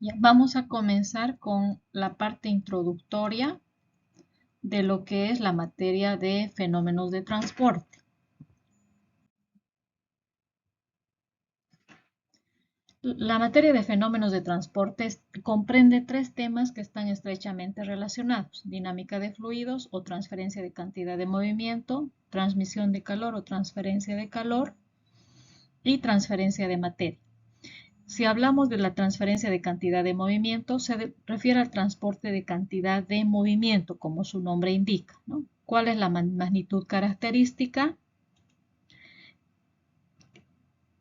Ya, vamos a comenzar con la parte introductoria de lo que es la materia de fenómenos de transporte. La materia de fenómenos de transporte comprende tres temas que están estrechamente relacionados: dinámica de fluidos o transferencia de cantidad de movimiento, transmisión de calor o transferencia de calor y transferencia de materia. Si hablamos de la transferencia de cantidad de movimiento, se refiere al transporte de cantidad de movimiento, como su nombre indica, ¿no? ¿Cuál es la magnitud característica?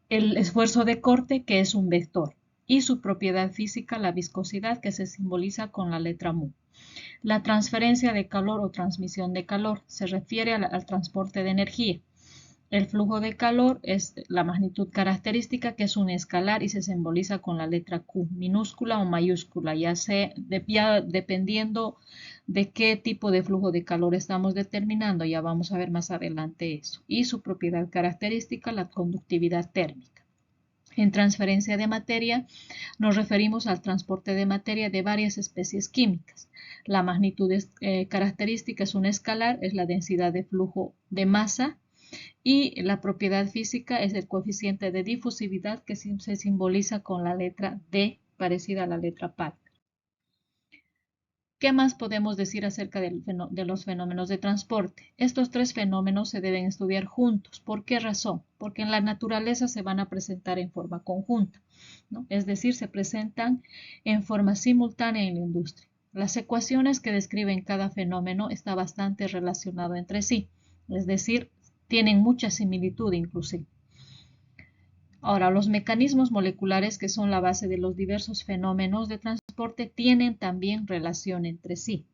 El esfuerzo de corte, que es un vector, y su propiedad física, la viscosidad, que se simboliza con la letra mu. La transferencia de calor o transmisión de calor se refiere al transporte de energía. El flujo de calor es la magnitud característica, que es un escalar y se simboliza con la letra Q, minúscula o mayúscula, ya dependiendo de qué tipo de flujo de calor estamos determinando, ya vamos a ver más adelante eso. Y su propiedad característica, la conductividad térmica. En transferencia de materia nos referimos al transporte de materia de varias especies químicas. La magnitud característica es un escalar, es la densidad de flujo de masa, y la propiedad física es el coeficiente de difusividad, que se simboliza con la letra D, parecida a la letra Parker. ¿Qué más podemos decir acerca de los fenómenos de transporte? Estos tres fenómenos se deben estudiar juntos. ¿Por qué razón? Porque en la naturaleza se van a presentar en forma conjunta, ¿no? Es decir, se presentan en forma simultánea en la industria. Las ecuaciones que describen cada fenómeno están bastante relacionadas entre sí, es decir, tienen mucha similitud inclusive. Ahora, los mecanismos moleculares, que son la base de los diversos fenómenos de transporte, tienen también relación entre sí.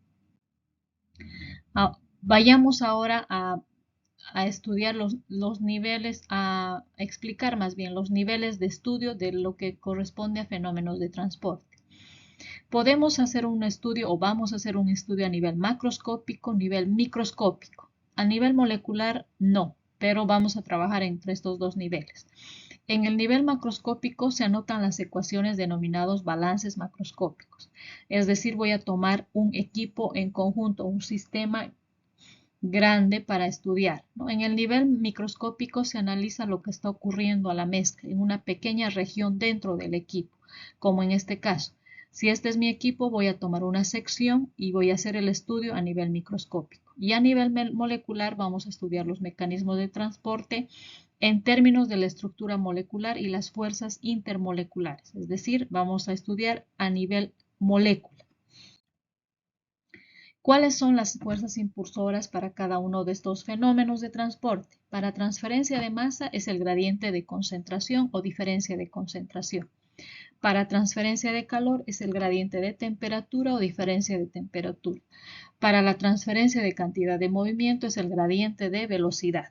Vayamos ahora a estudiar los niveles, a explicar más bien los niveles de estudio de lo que corresponde a fenómenos de transporte. Podemos hacer un estudio o vamos a hacer un estudio a nivel macroscópico, nivel microscópico. A nivel molecular, no, pero vamos a trabajar entre estos dos niveles. En el nivel macroscópico se anotan las ecuaciones denominados balances macroscópicos. Es decir, voy a tomar un equipo en conjunto, un sistema grande para estudiar, ¿no? En el nivel microscópico se analiza lo que está ocurriendo a la mezcla en una pequeña región dentro del equipo, como en este caso. Si este es mi equipo, voy a tomar una sección y voy a hacer el estudio a nivel microscópico. Y a nivel molecular vamos a estudiar los mecanismos de transporte en términos de la estructura molecular y las fuerzas intermoleculares. Es decir, vamos a estudiar a nivel molécula. ¿Cuáles son las fuerzas impulsoras para cada uno de estos fenómenos de transporte? Para transferencia de masa es el gradiente de concentración o diferencia de concentración. Para transferencia de calor es el gradiente de temperatura o diferencia de temperatura. Para la transferencia de cantidad de movimiento es el gradiente de velocidad.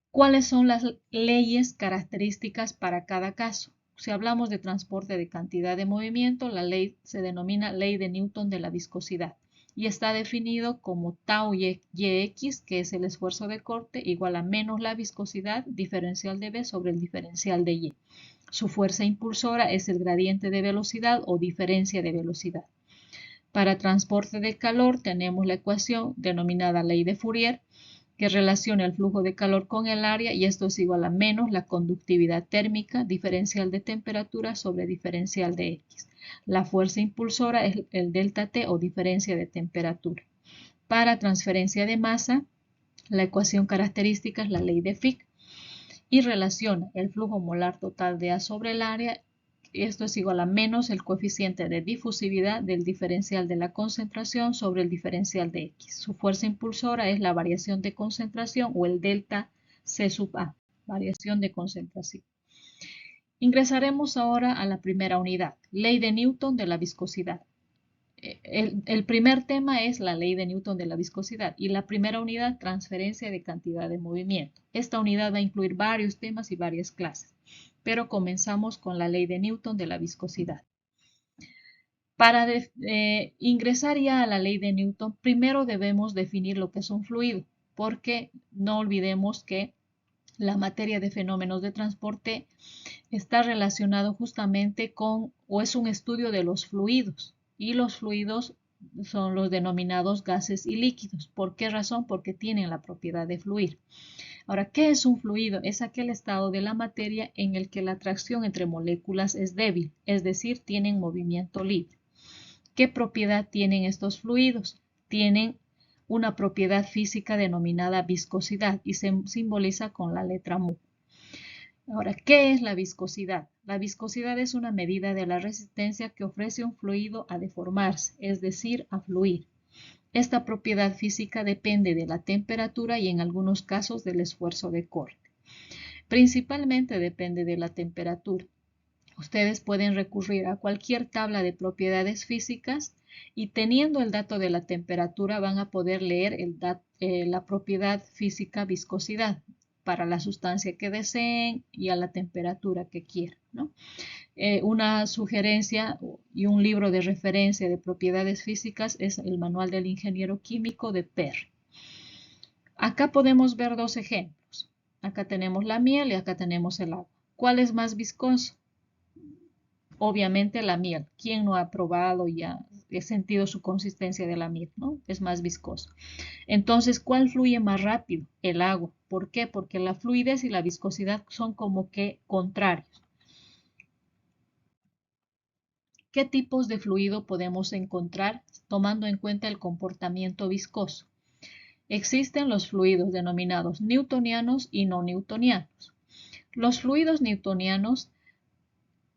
¿Cuáles son las leyes características para cada caso? Si hablamos de transporte de cantidad de movimiento, la ley se denomina ley de Newton de la viscosidad y está definido como tau Yx, que es el esfuerzo de corte, igual a menos la viscosidad diferencial de V sobre el diferencial de Y. Su fuerza impulsora es el gradiente de velocidad o diferencia de velocidad. Para transporte de calor tenemos la ecuación denominada ley de Fourier, que relaciona el flujo de calor con el área, y esto es igual a menos la conductividad térmica, diferencial de temperatura sobre diferencial de X. La fuerza impulsora es el delta T o diferencia de temperatura. Para transferencia de masa, la ecuación característica es la ley de Fick y relaciona el flujo molar total de A sobre el área. Esto es igual a menos el coeficiente de difusividad del diferencial de la concentración sobre el diferencial de X. Su fuerza impulsora es la variación de concentración o el delta C sub A, variación de concentración. Ingresaremos ahora a la primera unidad, ley de Newton de la viscosidad. El primer tema es la ley de Newton de la viscosidad y la primera unidad, transferencia de cantidad de movimiento. Esta unidad va a incluir varios temas y varias clases, pero comenzamos con la ley de Newton de la viscosidad. Para ingresar ya a la ley de Newton, primero debemos definir lo que es un fluido, porque no olvidemos que la materia de fenómenos de transporte está relacionado justamente con, o es un estudio de los fluidos, y los fluidos son los denominados gases y líquidos. ¿Por qué razón? Porque tienen la propiedad de fluir. Ahora, ¿qué es un fluido? Es aquel estado de la materia en el que la atracción entre moléculas es débil, es decir, tienen movimiento libre. ¿Qué propiedad tienen estos fluidos? Tienen una propiedad física denominada viscosidad y se simboliza con la letra mu. Ahora, ¿qué es la viscosidad? La viscosidad es una medida de la resistencia que ofrece un fluido a deformarse, es decir, a fluir. Esta propiedad física depende de la temperatura y en algunos casos del esfuerzo de corte. Principalmente depende de la temperatura. Ustedes pueden recurrir a cualquier tabla de propiedades físicas y teniendo el dato de la temperatura van a poder leer la propiedad física viscosidad para la sustancia que deseen y a la temperatura que quieran, ¿no? Una sugerencia y un libro de referencia de propiedades físicas es el Manual del Ingeniero Químico de Perry. Acá podemos ver dos ejemplos. Acá tenemos la miel y acá tenemos el agua. ¿Cuál es más viscoso? Obviamente la miel. ¿Quién no ha probado y ha sentido su consistencia de la miel, ¿no? Es más viscoso. Entonces, ¿cuál fluye más rápido? El agua. ¿Por qué? Porque la fluidez y la viscosidad son como que contrarios. ¿Qué tipos de fluido podemos encontrar tomando en cuenta el comportamiento viscoso? Existen los fluidos denominados newtonianos y no newtonianos. Los fluidos newtonianos,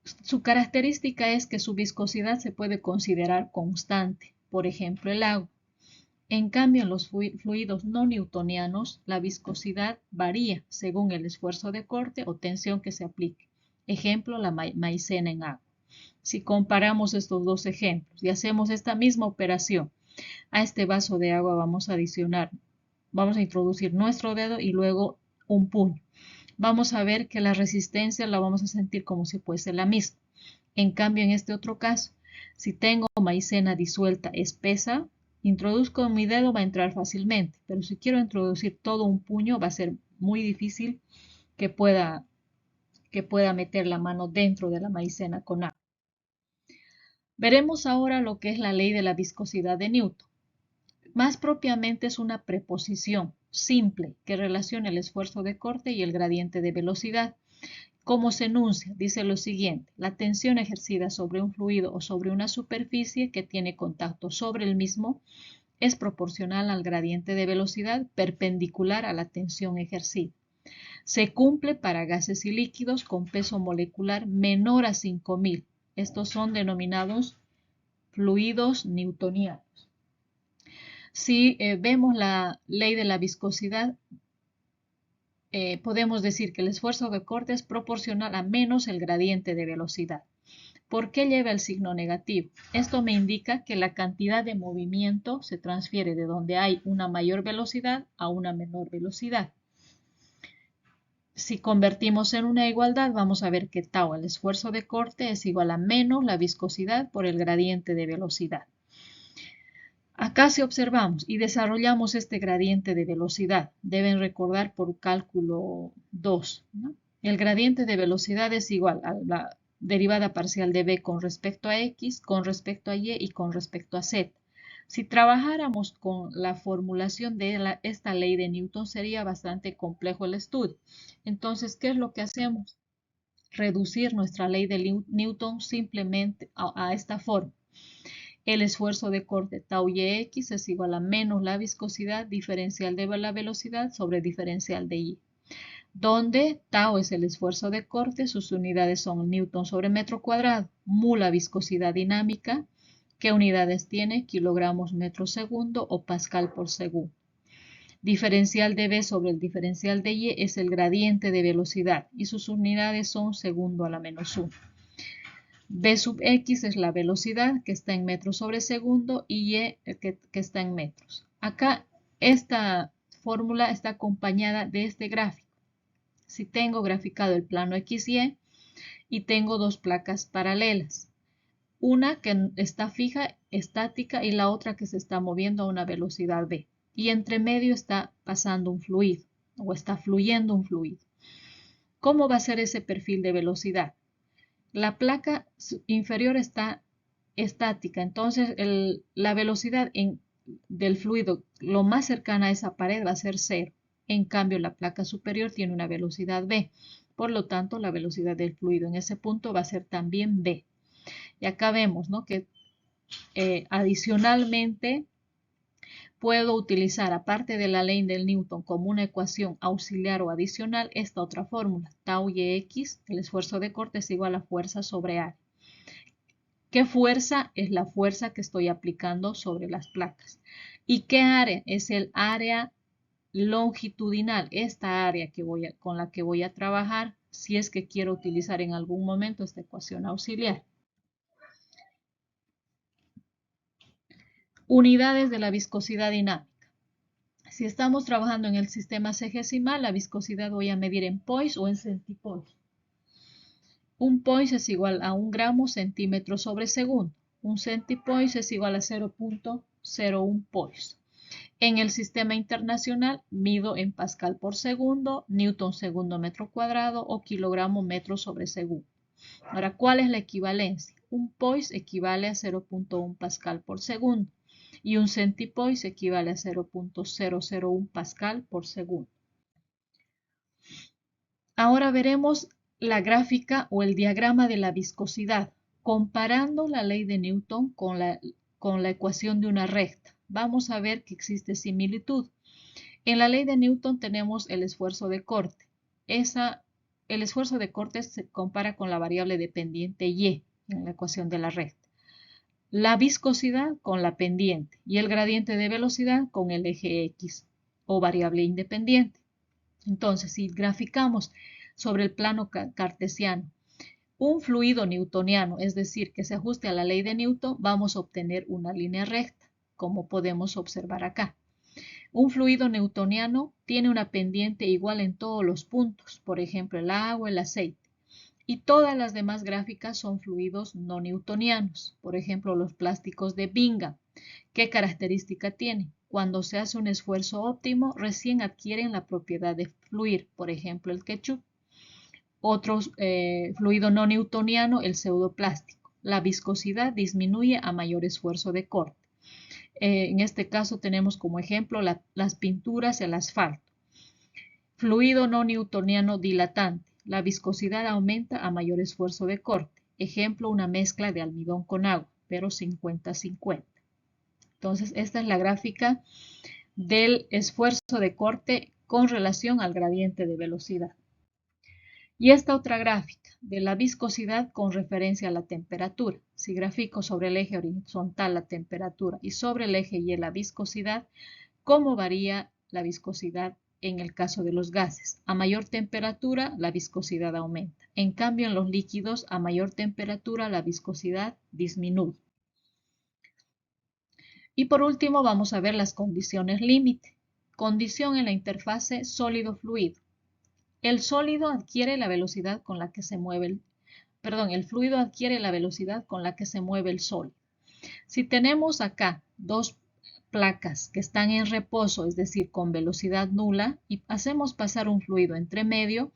su característica es que su viscosidad se puede considerar constante, por ejemplo el agua. En cambio, en los fluidos no newtonianos, la viscosidad varía según el esfuerzo de corte o tensión que se aplique. Ejemplo, la maicena en agua. Si comparamos estos dos ejemplos y hacemos esta misma operación, a este vaso de agua vamos a adicionar, vamos a introducir nuestro dedo y luego un puño. Vamos a ver que la resistencia la vamos a sentir como si fuese la misma. En cambio, en este otro caso, si tengo maicena disuelta espesa, introduzco mi dedo, va a entrar fácilmente, pero si quiero introducir todo un puño, va a ser muy difícil que pueda meter la mano dentro de la maicena con agua. Veremos ahora lo que es la ley de la viscosidad de Newton. Más propiamente es una preposición simple que relaciona el esfuerzo de corte y el gradiente de velocidad. ¿Cómo se enuncia? Dice lo siguiente: la tensión ejercida sobre un fluido o sobre una superficie que tiene contacto sobre el mismo es proporcional al gradiente de velocidad perpendicular a la tensión ejercida. Se cumple para gases y líquidos con peso molecular menor a 5000. Estos son denominados fluidos newtonianos. Si vemos la ley de la viscosidad, podemos decir que el esfuerzo de corte es proporcional a menos el gradiente de velocidad. ¿Por qué lleva el signo negativo? Esto me indica que la cantidad de movimiento se transfiere de donde hay una mayor velocidad a una menor velocidad. Si convertimos en una igualdad, vamos a ver que tau, el esfuerzo de corte, es igual a menos la viscosidad por el gradiente de velocidad. Acá si observamos y desarrollamos este gradiente de velocidad, deben recordar por cálculo 2, ¿no? El gradiente de velocidad es igual a la derivada parcial de b con respecto a x, con respecto a y y con respecto a z. Si trabajáramos con la formulación de esta ley de Newton sería bastante complejo el estudio. Entonces, ¿qué es lo que hacemos? Reducir nuestra ley de Newton simplemente a esta forma. El esfuerzo de corte tau y es igual a menos la viscosidad diferencial de la velocidad sobre diferencial de y, donde tau es el esfuerzo de corte, sus unidades son newton sobre metro cuadrado, mu la viscosidad dinámica, ¿qué unidades tiene? Kilogramos metro segundo o pascal por segundo. Diferencial de b sobre el diferencial de y es el gradiente de velocidad y sus unidades son segundo a la menos 1. B sub x es la velocidad que está en metros sobre segundo y y que está en metros. Acá esta fórmula está acompañada de este gráfico. Si tengo graficado el plano XY y tengo dos placas paralelas, una que está fija, estática, y la otra que se está moviendo a una velocidad v. Y entre medio está pasando un fluido o está fluyendo un fluido. ¿Cómo va a ser ese perfil de velocidad? La placa inferior está estática, entonces la velocidad del fluido lo más cercana a esa pared va a ser cero. En cambio, la placa superior tiene una velocidad v. Por lo tanto, la velocidad del fluido en ese punto va a ser también v. Y acá vemos, ¿no?, que adicionalmente puedo utilizar, aparte de la ley del Newton, como una ecuación auxiliar o adicional, esta otra fórmula, tau y x, el esfuerzo de corte es igual a fuerza sobre área. ¿Qué fuerza? Es la fuerza que estoy aplicando sobre las placas. ¿Y qué área? Es el área longitudinal, esta área con la que voy a trabajar si es que quiero utilizar en algún momento esta ecuación auxiliar. Unidades de la viscosidad dinámica. Si estamos trabajando en el sistema sexagesimal, la viscosidad voy a medir en poise o en centipoise. Un poise es igual a 1 gramo centímetro sobre segundo. Un centipoise es igual a 0.01 poise. En el sistema internacional mido en pascal por segundo, newton segundo metro cuadrado o kilogramo metro sobre segundo. Ahora, ¿cuál es la equivalencia? Un poise equivale a 0.1 pascal por segundo y un centipoise equivale a 0.001 pascal por segundo. Ahora veremos la gráfica o el diagrama de la viscosidad, comparando la ley de Newton con la ecuación de una recta. Vamos a ver que existe similitud. En la ley de Newton tenemos el esfuerzo de corte. El esfuerzo de corte se compara con la variable dependiente y en la ecuación de la recta. La viscosidad con la pendiente y el gradiente de velocidad con el eje X o variable independiente. Entonces, si graficamos sobre el plano cartesiano un fluido newtoniano, es decir, que se ajuste a la ley de Newton, vamos a obtener una línea recta, como podemos observar acá. Un fluido newtoniano tiene una pendiente igual en todos los puntos, por ejemplo, el agua, el aceite. Y todas las demás gráficas son fluidos no newtonianos, por ejemplo, los plásticos de Bingham. ¿Qué característica tienen? Cuando se hace un esfuerzo óptimo, recién adquieren la propiedad de fluir, por ejemplo, el ketchup. Otro fluido no newtoniano, el pseudoplástico. La viscosidad disminuye a mayor esfuerzo de corte. En este caso tenemos como ejemplo las pinturas, el asfalto. Fluido no newtoniano dilatante. La viscosidad aumenta a mayor esfuerzo de corte. Ejemplo, una mezcla de almidón con agua, pero 50-50. Entonces, esta es la gráfica del esfuerzo de corte con relación al gradiente de velocidad. Y esta otra gráfica de la viscosidad con referencia a la temperatura. Si grafico sobre el eje horizontal la temperatura y sobre el eje Y la viscosidad, ¿cómo varía la viscosidad en el caso de los gases? A mayor temperatura, la viscosidad aumenta. En cambio, en los líquidos, a mayor temperatura, la viscosidad disminuye. Y por último, vamos a ver las condiciones límite. Condición en la interfase sólido-fluido. El sólido adquiere la velocidad con la que se mueve el fluido adquiere la velocidad con la que se mueve el sólido. Si tenemos acá dos placas que están en reposo, es decir, con velocidad nula, y hacemos pasar un fluido entre medio,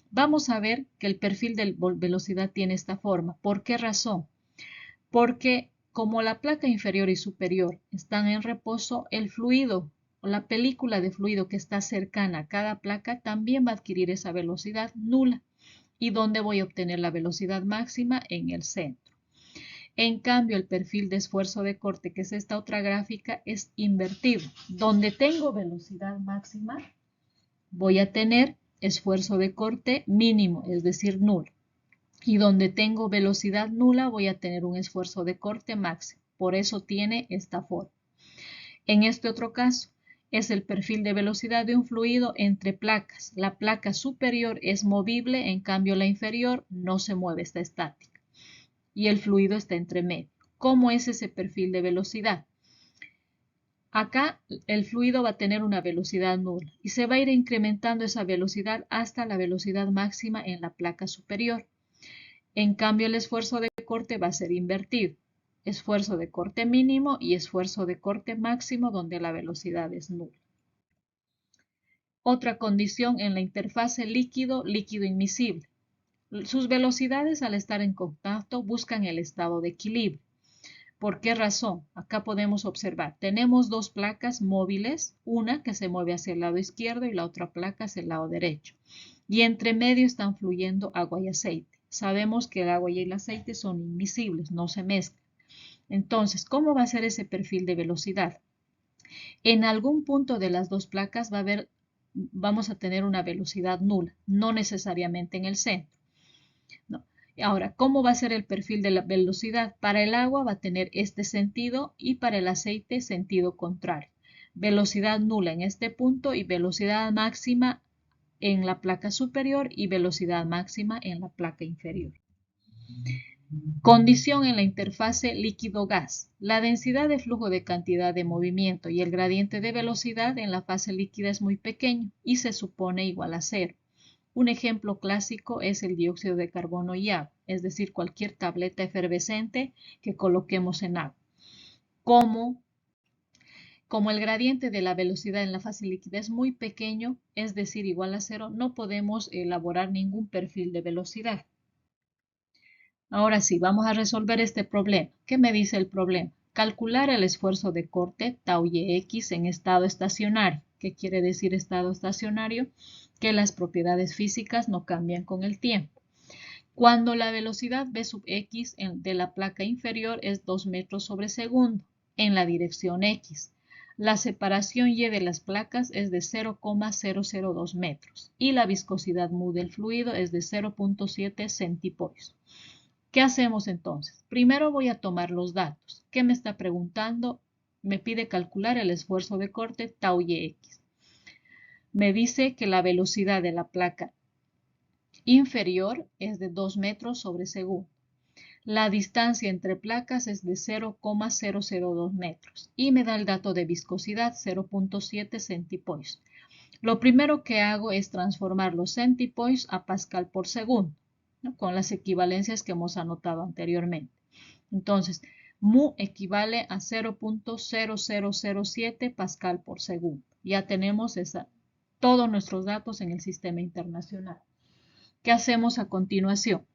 vamos a ver que el perfil de velocidad tiene esta forma. ¿Por qué razón? Porque como la placa inferior y superior están en reposo, el fluido o la película de fluido que está cercana a cada placa también va a adquirir esa velocidad nula. ¿Y dónde voy a obtener la velocidad máxima? En el centro. En cambio, el perfil de esfuerzo de corte, que es esta otra gráfica, es invertido. Donde tengo velocidad máxima, voy a tener esfuerzo de corte mínimo, es decir, nulo. Y donde tengo velocidad nula, voy a tener un esfuerzo de corte máximo. Por eso tiene esta forma. En este otro caso, es el perfil de velocidad de un fluido entre placas. La placa superior es movible, en cambio la inferior no se mueve, está estática. Y el fluido está entre medio. ¿Cómo es ese perfil de velocidad? Acá el fluido va a tener una velocidad nula y se va a ir incrementando esa velocidad hasta la velocidad máxima en la placa superior. En cambio, el esfuerzo de corte va a ser invertido. Esfuerzo de corte mínimo y esfuerzo de corte máximo donde la velocidad es nula. Otra condición en la interfase líquido-líquido inmisible. Sus velocidades al estar en contacto buscan el estado de equilibrio. ¿Por qué razón? Acá podemos observar, tenemos dos placas móviles, una que se mueve hacia el lado izquierdo y la otra placa hacia el lado derecho. Y entre medio están fluyendo agua y aceite. Sabemos que el agua y el aceite son inmiscibles, no se mezclan. Entonces, ¿cómo va a ser ese perfil de velocidad? En algún punto de las dos placas vamos a tener una velocidad nula, no necesariamente en el centro. No. Ahora, ¿cómo va a ser el perfil de la velocidad? Para el agua va a tener este sentido y para el aceite sentido contrario. Velocidad nula en este punto y velocidad máxima en la placa superior y velocidad máxima en la placa inferior. Condición en la interfase líquido-gas. La densidad de flujo de cantidad de movimiento y el gradiente de velocidad en la fase líquida es muy pequeño y se supone igual a cero. Un ejemplo clásico es el dióxido de carbono y agua, es decir, cualquier tableta efervescente que coloquemos en agua. Como el gradiente de la velocidad en la fase líquida es muy pequeño, es decir, igual a cero, no podemos elaborar ningún perfil de velocidad. Ahora sí, vamos a resolver este problema. ¿Qué me dice el problema? Calcular el esfuerzo de corte tau y x en estado estacionario. ¿Qué quiere decir estado estacionario? Que las propiedades físicas no cambian con el tiempo. Cuando la velocidad v sub x de la placa inferior es 2 metros sobre segundo en la dirección x. La separación y de las placas es de 0,002 metros y la viscosidad mu del fluido es de 0,7 centipoise. ¿Qué hacemos entonces? Primero voy a tomar los datos. ¿Qué me está preguntando? Me pide calcular el esfuerzo de corte tau y x. Me dice que la velocidad de la placa inferior es de 2 metros sobre segundo. La distancia entre placas es de 0,002 metros y me da el dato de viscosidad 0,7 centipoise. Lo primero que hago es transformar los centipoise a pascal por segundo, ¿no? Con las equivalencias que hemos anotado anteriormente. Entonces, mu equivale a 0,0007 pascal por segundo. Ya tenemos todos nuestros datos en el sistema internacional. ¿Qué hacemos a continuación?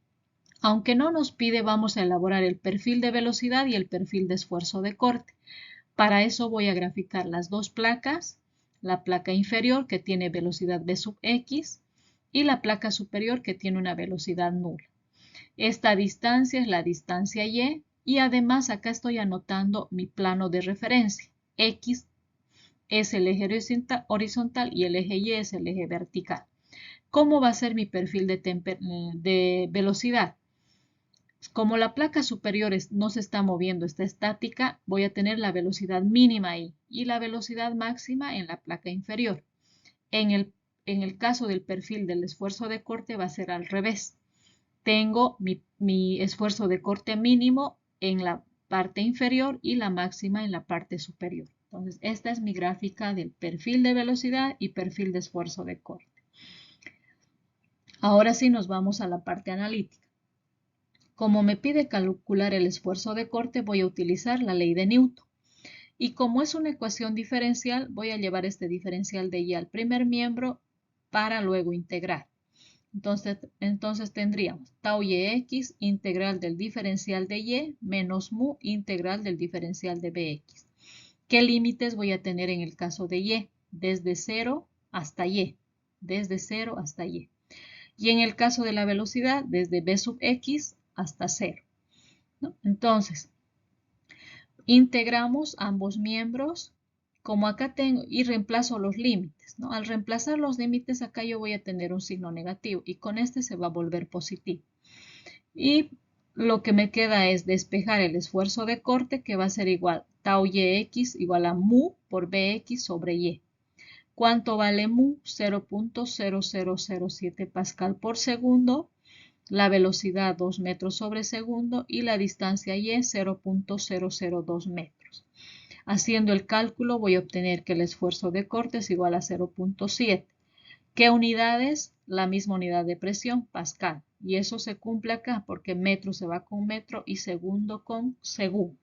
Aunque no nos pide, vamos a elaborar el perfil de velocidad y el perfil de esfuerzo de corte. Para eso voy a graficar las dos placas, la placa inferior que tiene velocidad v sub x y la placa superior que tiene una velocidad nula. Esta distancia es la distancia y además acá estoy anotando mi plano de referencia. X es el eje horizontal y el eje y es el eje vertical. ¿Cómo va a ser mi perfil de velocidad? Como la placa superior no se está moviendo, está estática, voy a tener la velocidad mínima ahí y la velocidad máxima en la placa inferior. En el caso del perfil del esfuerzo de corte va a ser al revés. Tengo mi esfuerzo de corte mínimo en la parte inferior y la máxima en la parte superior. Entonces, esta es mi gráfica del perfil de velocidad y perfil de esfuerzo de corte. Ahora sí nos vamos a la parte analítica. Como me pide calcular el esfuerzo de corte, voy a utilizar la ley de Newton. Y como es una ecuación diferencial, voy a llevar este diferencial de y al primer miembro para luego integrar. Entonces tendríamos tau y x integral del diferencial de y menos mu integral del diferencial de bx. ¿Qué límites voy a tener en el caso de y? Desde 0 hasta y. Desde 0 hasta y. Y en el caso de la velocidad, desde v sub x hasta 0. ¿No? Entonces, integramos ambos miembros, como acá tengo, y reemplazo los límites, ¿no? Al reemplazar los límites, acá yo voy a tener un signo negativo y con este se va a volver positivo. Y lo que me queda es despejar el esfuerzo de corte, que va a ser igual tau yx igual a mu por bx sobre y. ¿Cuánto vale mu? 0,0007 pascal por segundo. La velocidad 2 metros sobre segundo y la distancia y 0,002 metros. Haciendo el cálculo voy a obtener que el esfuerzo de corte es igual a 0,7. ¿Qué unidades? La misma unidad de presión, pascal. Y eso se cumple acá porque metro se va con metro y segundo con segundo.